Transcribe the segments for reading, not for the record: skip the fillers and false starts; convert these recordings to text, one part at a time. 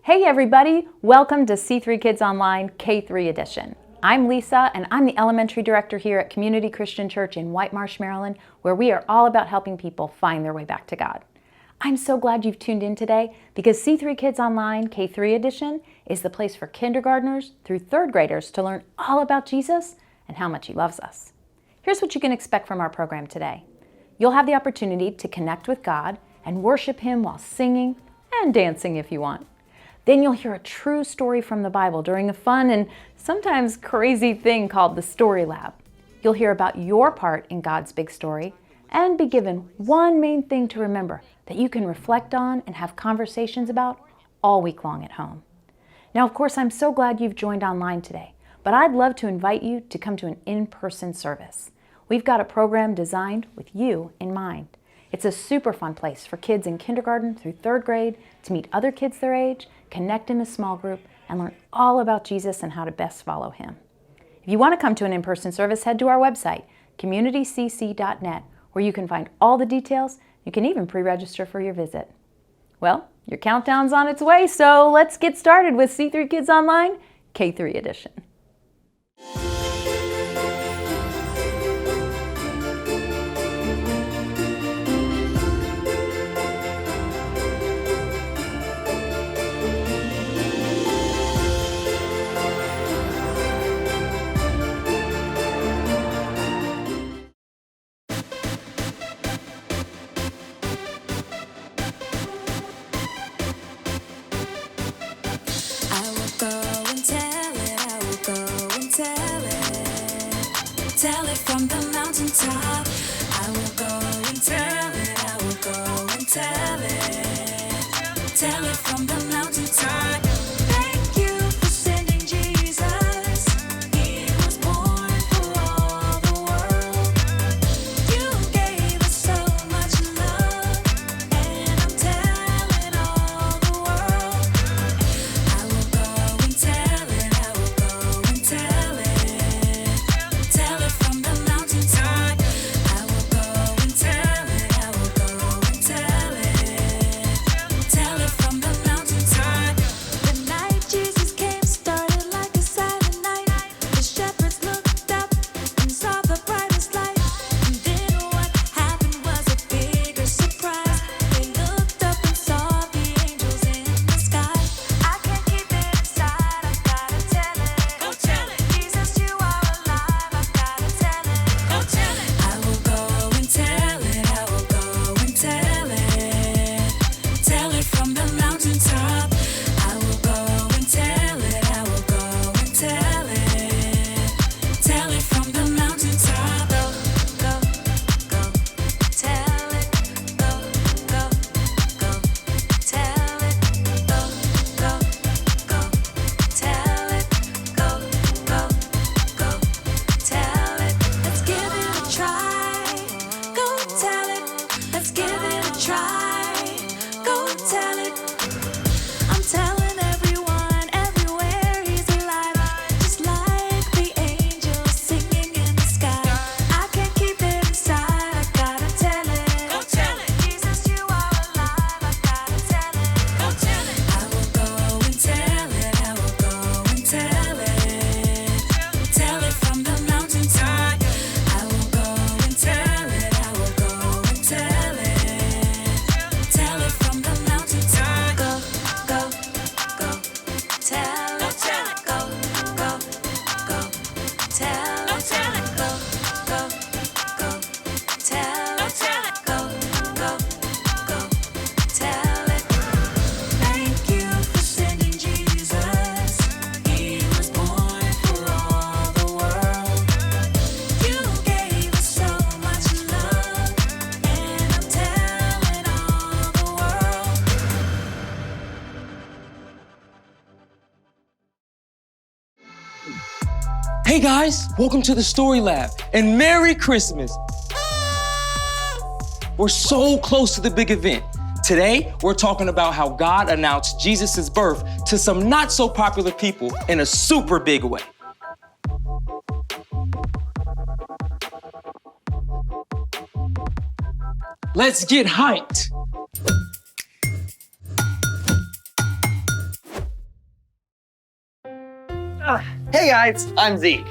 Hey everybody, welcome to C3 Kids Online K-3 edition. I'm Lisa and I'm the elementary director here at Community Christian Church in White Marsh, Maryland, where we are all about helping people find their way back to God. I'm so glad you've tuned in today because C3 Kids Online K-3 edition is the place for kindergartners through third graders to learn all about Jesus and how much He loves us. Here's what you can expect from our program today. You'll have the opportunity to connect with God and worship Him while singing and dancing if you want. Then you'll hear a true story from the Bible during a fun and sometimes crazy thing called the Story Lab. You'll hear about your part in God's big story and be given one main thing to remember that you can reflect on and have conversations about all week long at home. Now, of course, I'm so glad you've joined online today, but I'd love to invite you to come to an in-person service. We've got a program designed with you in mind. It's a super fun place for kids in kindergarten through third grade to meet other kids their age, connect in a small group, and learn all about Jesus and how to best follow Him. If you want to come to an in-person service, head to our website, communitycc.net, where you can find all the details. You can even pre-register for your visit. Well, your countdown's on its way, so let's get started with C3 Kids Online K3 edition. Tell it from the mountaintop. I will go and tell it. I will go and tell it. Tell it from the mountaintop. Thank you for sending Jesus. He was born for all the world. You gave us so much love, and I'm telling all the world. I will go and tell it. I will go and tell it. Tell it from the mountaintop. I will go and tell it. I will go and tell it. Tell it from the mountaintop. Hey guys, welcome to the Story Lab and Merry Christmas. We're so close to the big event. Today, we're talking about how God announced Jesus' birth to some not so popular people in a super big way. Let's get hyped. Hey guys, I'm Zeke.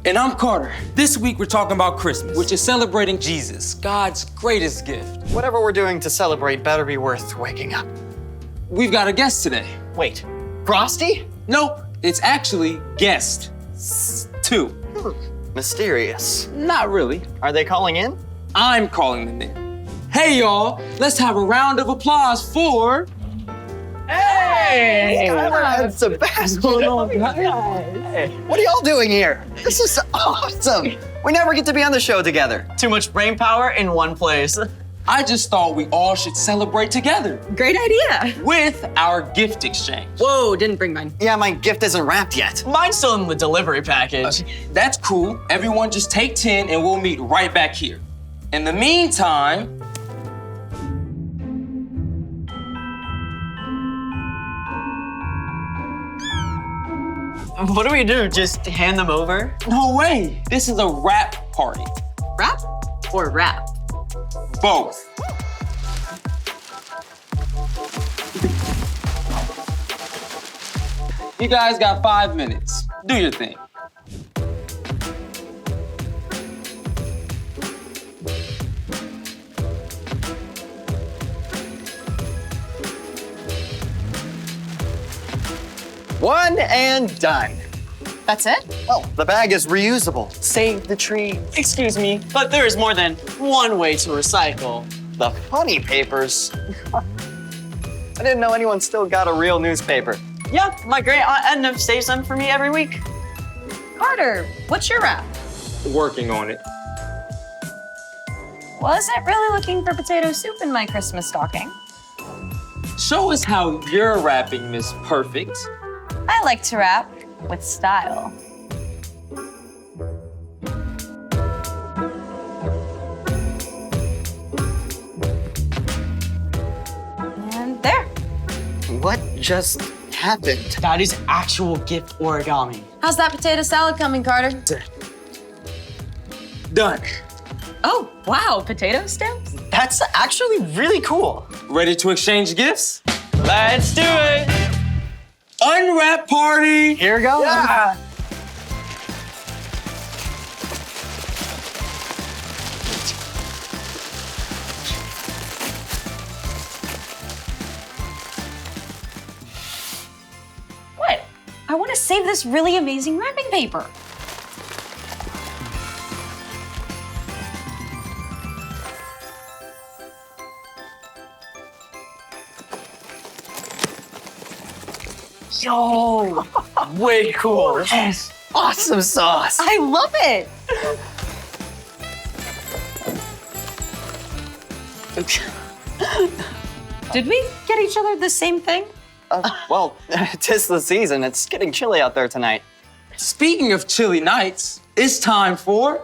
And I'm Carter. This week, we're talking about Christmas, which is celebrating Jesus, God's greatest gift. Whatever we're doing to celebrate better be worth waking up. We've got a guest today. Wait, Frosty? Nope, it's actually guest 2. Mysterious. Not really. Are they calling in? I'm calling them in. Hey, y'all, let's have a round of applause for... Hey! And Sebastian. Hey, what are y'all doing here? This is awesome. We never get to be on the show together. Too much brain power in one place. I just thought we all should celebrate together Great idea. with our gift exchange. Whoa, didn't bring mine. Yeah, my gift isn't wrapped yet. Mine's still in the delivery package. That's cool. Everyone just take 10 and we'll meet right back here. In the meantime, What do we do? Just hand them over? no way. This is a wrap party. Wrap or wrap? Both. You guys got 5 minutes. Do your thing. One and done. That's it? Oh, the bag is reusable. Save the tree. Excuse me, but there is more than one way to recycle. The funny papers. I didn't know anyone still got a real newspaper. Yeah, my great aunt Edna saves them for me every week. Carter, what's your wrap? Working on it. Wasn't really looking for potato soup in my Christmas stocking. Show us how you're wrapping, Miss Perfect. I like to wrap with style. And there. What just happened? Daddy's actual gift origami. How's that potato salad coming, Carter? Done. Oh, wow, potato stems? That's actually really cool. Ready to exchange gifts? Let's do it. Unwrap party! Here goes. Yeah. What? I want to save this really amazing wrapping paper. Yo, way cool. Yes. Awesome sauce. I love it. Did we get each other the same thing? Well, 'tis the season. It's getting chilly out there tonight. Speaking of chilly nights, it's time for...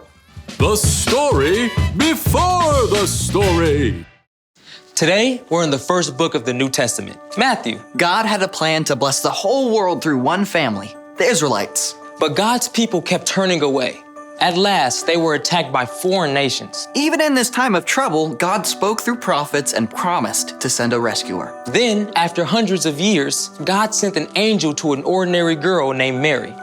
The story before the story. Today, we're in the first book of the New Testament, Matthew. God had a plan to bless the whole world through one family, the Israelites. But God's people kept turning away. At last, they were attacked by foreign nations. Even in this time of trouble, God spoke through prophets and promised to send a rescuer. Then, after hundreds of years, God sent an angel to an ordinary girl named Mary.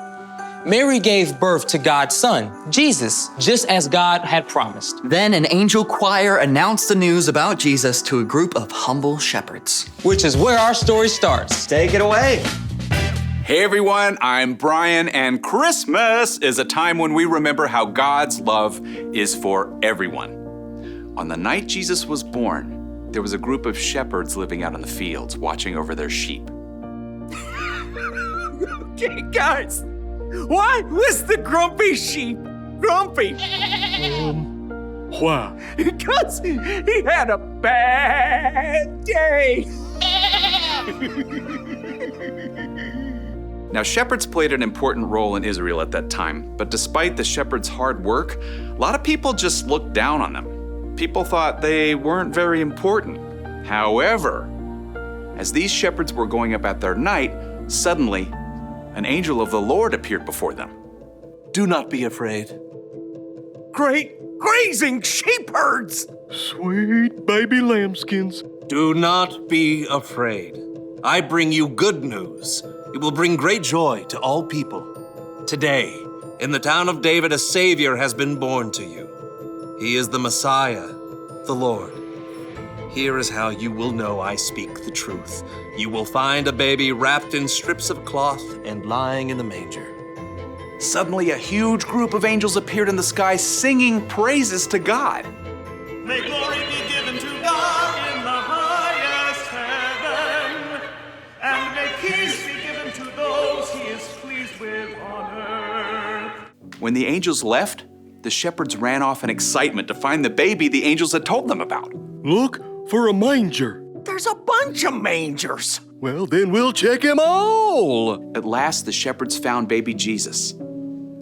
Mary gave birth to God's son, Jesus, just as God had promised. Then an angel choir announced the news about Jesus to a group of humble shepherds. Which is where our story starts. Take it away. Hey everyone, I'm Brian, and Christmas is a time when we remember how God's love is for everyone. On the night Jesus was born, there was a group of shepherds living out in the fields, watching over their sheep. Okay, guys, why was the grumpy sheep grumpy? Why? Because he had a bad day. Now, shepherds played an important role in Israel at that time, but despite the shepherds' hard work, a lot of people just looked down on them. People thought they weren't very important. However, as these shepherds were going about their night, suddenly, an angel of the Lord appeared before them. Do not be afraid. Great grazing sheep herds! Sweet baby lambskins. Do not be afraid. I bring you good news. It will bring great joy to all people. Today, in the town of David, a Savior has been born to you. He is the Messiah, the Lord. Here is how you will know I speak the truth. You will find a baby wrapped in strips of cloth and lying in the manger. Suddenly, a huge group of angels appeared in the sky singing praises to God. May glory be given to God in the highest heaven, and may peace be given to those he is pleased with on earth. When the angels left, the shepherds ran off in excitement to find the baby the angels had told them about. Look for a manger. There's a bunch of mangers. Well, then we'll check 'em all. At last, the shepherds found baby Jesus,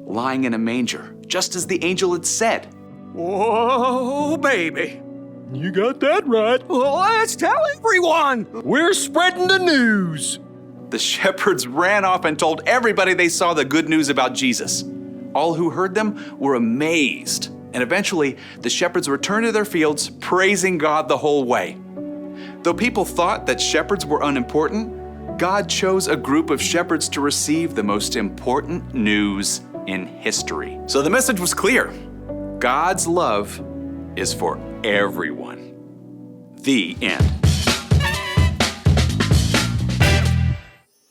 lying in a manger, just as the angel had said. Whoa, baby. You got that right. Let's tell everyone. We're spreading the news. The shepherds ran off and told everybody they saw the good news about Jesus. All who heard them were amazed, and eventually the shepherds returned to their fields, praising God the whole way. Though people thought that shepherds were unimportant, God chose a group of shepherds to receive the most important news in history. So the message was clear. God's love is for everyone. The end.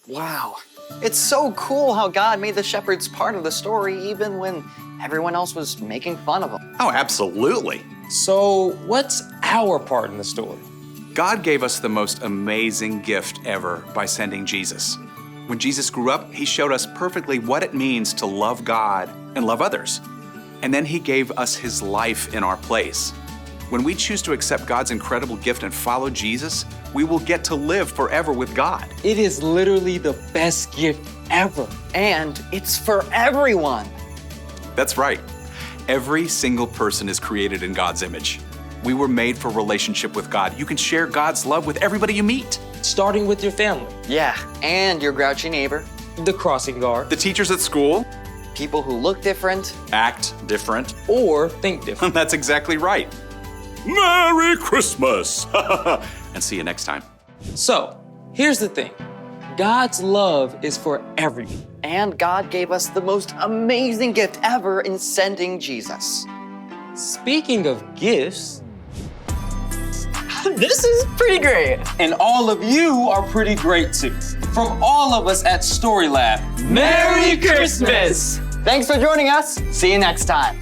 Wow. It's so cool how God made the shepherds part of the story even when everyone else was making fun of them. Oh, absolutely. So, what's our part in the story? God gave us the most amazing gift ever by sending Jesus. When Jesus grew up, he showed us perfectly what it means to love God and love others. And then he gave us his life in our place. When we choose to accept God's incredible gift and follow Jesus, we will get to live forever with God. It is literally the best gift ever. And it's for everyone. That's right. Every single person is created in God's image. We were made for relationship with God. You can share God's love with everybody you meet. Starting with your family, Yeah, and your grouchy neighbor, the crossing guard, The teachers at school people who look different. act different. or think different. That's exactly right. Merry Christmas. And see you next time. So, here's the thing. God's love is for everyone. And God gave us the most amazing gift ever in sending Jesus. Speaking of gifts, This is pretty great. and all of you are pretty great too. From all of us at Story Lab, Merry Christmas! Thanks for joining us. See you next time.